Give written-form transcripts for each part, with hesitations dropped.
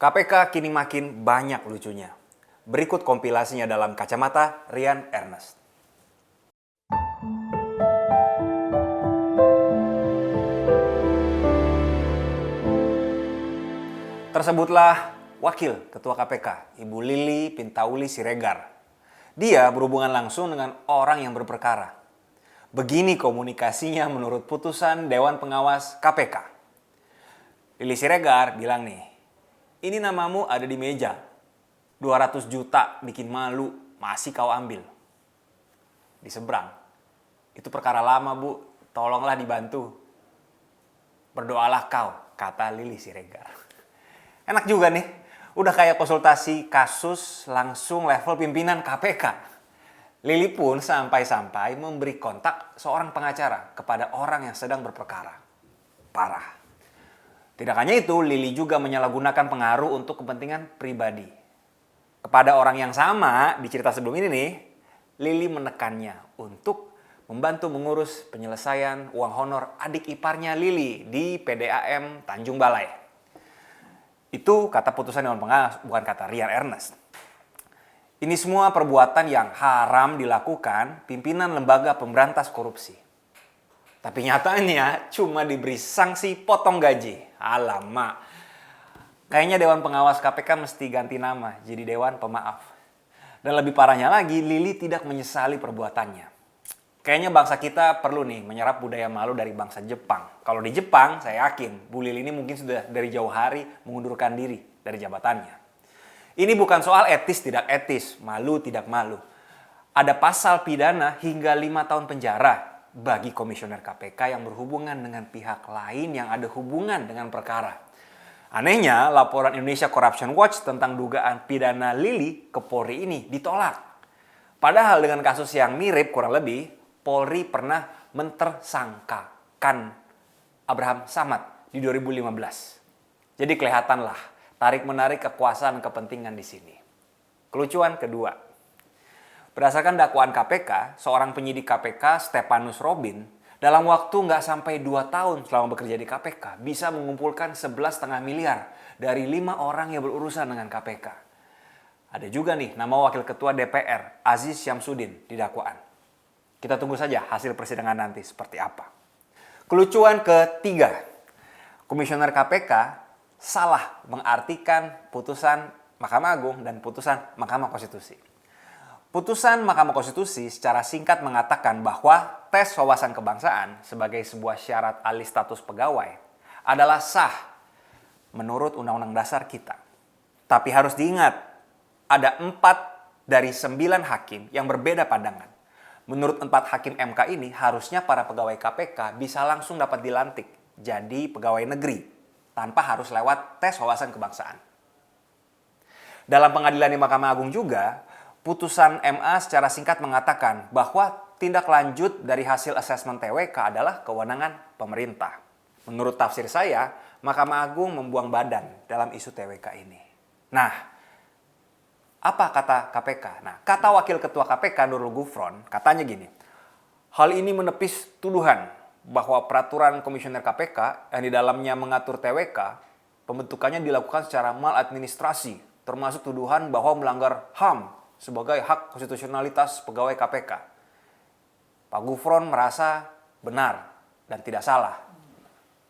KPK kini makin banyak lucunya. Berikut kompilasinya dalam kacamata Rian Ernest. Tersebutlah Wakil Ketua KPK, Ibu Lili Pintauli Siregar. Dia berhubungan langsung dengan orang yang berperkara. Begini komunikasinya menurut putusan Dewan Pengawas KPK. Lili Siregar bilang nih, ini namamu ada di meja. 200 juta bikin malu, masih kau ambil. Di seberang. Itu perkara lama, Bu. Tolonglah dibantu. Berdoalah kau, kata Lili Siregar. Enak juga nih. Udah kayak konsultasi kasus langsung level pimpinan KPK. Lili pun sampai-sampai memberi kontak seorang pengacara kepada orang yang sedang berperkara. Parah. Tidak hanya itu, Lili juga menyalahgunakan pengaruh untuk kepentingan pribadi. Kepada orang yang sama, di cerita sebelum ini nih, Lili menekannya untuk membantu mengurus penyelesaian uang honor adik iparnya Lili di PDAM Tanjung Balai. Itu kata putusan Dewan Pengawas, bukan kata Rian Ernest. Ini semua perbuatan yang haram dilakukan pimpinan lembaga pemberantas korupsi. Tapi nyatanya cuma diberi sanksi potong gaji. Alamak. Kayaknya Dewan Pengawas KPK mesti ganti nama jadi Dewan Pemaaf. Dan lebih parahnya lagi, Lili tidak menyesali perbuatannya. Kayaknya bangsa kita perlu nih menyerap budaya malu dari bangsa Jepang. Kalau di Jepang, saya yakin Bu Lili ini mungkin sudah dari jauh hari mengundurkan diri dari jabatannya. Ini bukan soal etis tidak etis, malu tidak malu. Ada pasal pidana hingga 5 tahun penjara bagi komisioner KPK yang berhubungan dengan pihak lain yang ada hubungan dengan perkara. Anehnya, laporan Indonesia Corruption Watch tentang dugaan pidana Lili ke Polri ini ditolak. Padahal dengan kasus yang mirip kurang lebih, Polri pernah mentersangkakan Abraham Samad di 2015. Jadi kelihatanlah tarik-menarik kekuasaan kepentingan di sini. Kelucuan kedua. Berdasarkan dakwaan KPK, seorang penyidik KPK, Stepanus Robin, dalam waktu nggak sampai 2 tahun selama bekerja di KPK, bisa mengumpulkan 11,5 miliar dari 5 orang yang berurusan dengan KPK. Ada juga nih nama Wakil Ketua DPR, Aziz Syamsuddin, di dakwaan. Kita tunggu saja hasil persidangan nanti seperti apa. Kelucuan ketiga, Komisioner KPK salah mengartikan putusan Mahkamah Agung dan putusan Mahkamah Konstitusi. Putusan Mahkamah Konstitusi secara singkat mengatakan bahwa tes wawasan kebangsaan sebagai sebuah syarat alih status pegawai adalah sah menurut Undang-Undang Dasar kita. Tapi harus diingat, ada 4 dari 9 hakim yang berbeda pandangan. Menurut 4 hakim MK ini, harusnya para pegawai KPK bisa langsung dapat dilantik jadi pegawai negeri tanpa harus lewat tes wawasan kebangsaan. Dalam pengadilan di Mahkamah Agung juga, putusan MA secara singkat mengatakan bahwa tindak lanjut dari hasil asesmen TWK adalah kewenangan pemerintah. Menurut tafsir saya, Mahkamah Agung membuang badan dalam isu TWK ini. Nah, apa kata KPK? Nah, kata Wakil Ketua KPK Nurul Gufron, katanya gini, hal ini menepis tuduhan bahwa peraturan komisioner KPK yang di dalamnya mengatur TWK, pembentukannya dilakukan secara maladministrasi, termasuk tuduhan bahwa melanggar HAM, sebagai hak konstitusionalitas pegawai KPK. Pak Gufron merasa benar dan tidak salah.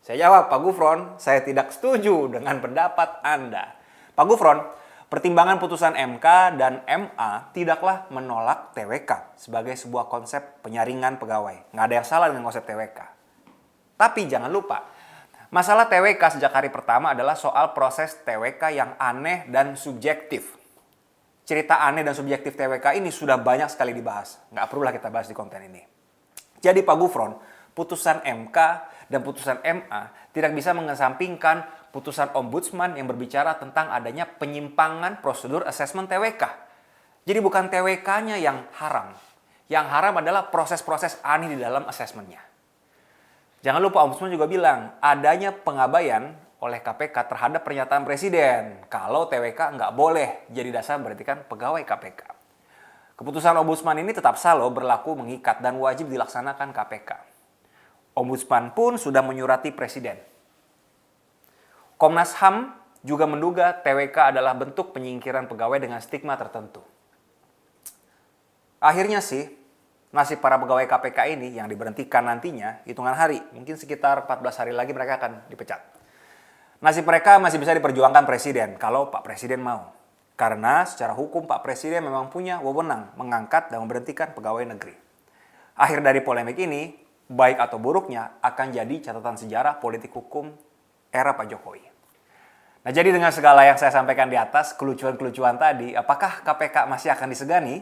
Saya jawab, Pak Gufron, saya tidak setuju dengan pendapat Anda. Pak Gufron, pertimbangan putusan MK dan MA tidaklah menolak TWK sebagai sebuah konsep penyaringan pegawai. Nggak ada yang salah dengan konsep TWK. Tapi jangan lupa, masalah TWK sejak hari pertama adalah soal proses TWK yang aneh dan subjektif. Cerita aneh dan subjektif TWK ini sudah banyak sekali dibahas. Nggak perlulah kita bahas di konten ini. Jadi Pak Gufron, putusan MK dan putusan MA tidak bisa mengesampingkan putusan Ombudsman yang berbicara tentang adanya penyimpangan prosedur asesmen TWK. Jadi bukan TWK-nya yang haram. Yang haram adalah proses-proses aneh di dalam asesmennya. Jangan lupa Ombudsman juga bilang adanya pengabaian oleh KPK terhadap pernyataan Presiden. Kalau TWK nggak boleh jadi dasar berarti kan pegawai KPK. Keputusan Ombudsman ini tetap selalu berlaku mengikat dan wajib dilaksanakan KPK. Ombudsman pun sudah menyurati Presiden. Komnas HAM juga menduga TWK adalah bentuk penyingkiran pegawai dengan stigma tertentu. Akhirnya sih, nasib para pegawai KPK ini yang diberhentikan nantinya hitungan hari, mungkin sekitar 14 hari lagi mereka akan dipecat. Nasib mereka masih bisa diperjuangkan Presiden kalau Pak Presiden mau. Karena secara hukum Pak Presiden memang punya wewenang mengangkat dan memberhentikan pegawai negeri. Akhir dari polemik ini, baik atau buruknya akan jadi catatan sejarah politik hukum era Pak Jokowi. Nah, jadi dengan segala yang saya sampaikan di atas, kelucuan-kelucuan tadi, apakah KPK masih akan disegani?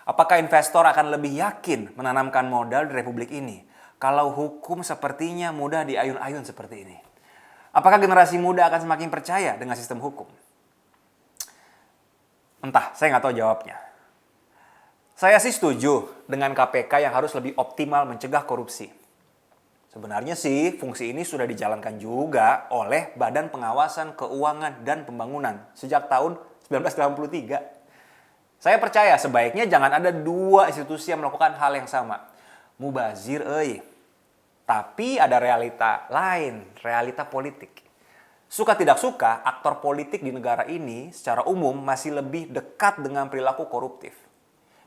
Apakah investor akan lebih yakin menanamkan modal di Republik ini kalau hukum sepertinya mudah diayun-ayun seperti ini? Apakah generasi muda akan semakin percaya dengan sistem hukum? Entah, saya nggak tahu jawabnya. Saya sih setuju dengan KPK yang harus lebih optimal mencegah korupsi. Sebenarnya sih fungsi ini sudah dijalankan juga oleh Badan Pengawasan Keuangan dan Pembangunan sejak tahun 1983. Saya percaya sebaiknya jangan ada dua institusi yang melakukan hal yang sama. Mubazir Tapi ada realita lain, realita politik. Suka tidak suka, aktor politik di negara ini secara umum masih lebih dekat dengan perilaku koruptif.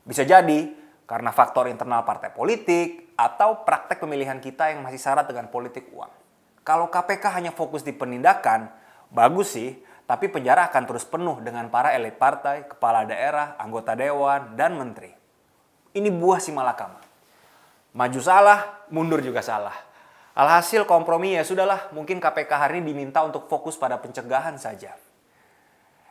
Bisa jadi karena faktor internal partai politik atau praktek pemilihan kita yang masih syarat dengan politik uang. Kalau KPK hanya fokus di penindakan, bagus sih, tapi penjara akan terus penuh dengan para elit partai, kepala daerah, anggota dewan, dan menteri. Ini buah si malakama. Maju salah, mundur juga salah. Alhasil kompromi ya sudahlah, mungkin KPK hari ini diminta untuk fokus pada pencegahan saja.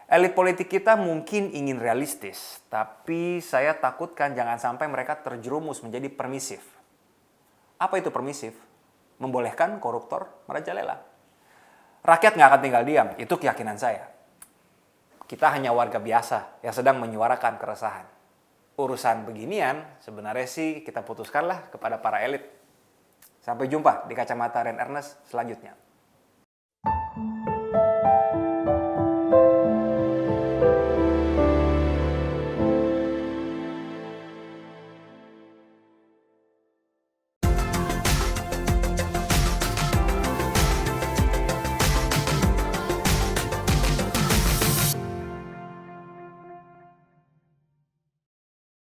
Elit politik kita mungkin ingin realistis, tapi saya takutkan jangan sampai mereka terjerumus menjadi permisif. Apa itu permisif? Membolehkan koruptor merajalela. Rakyat nggak akan tinggal diam, itu keyakinan saya. Kita hanya warga biasa yang sedang menyuarakan keresahan. Urusan beginian sebenarnya sih kita putuskanlah kepada para elit. Sampai jumpa di Kacamata Ren Ernest selanjutnya.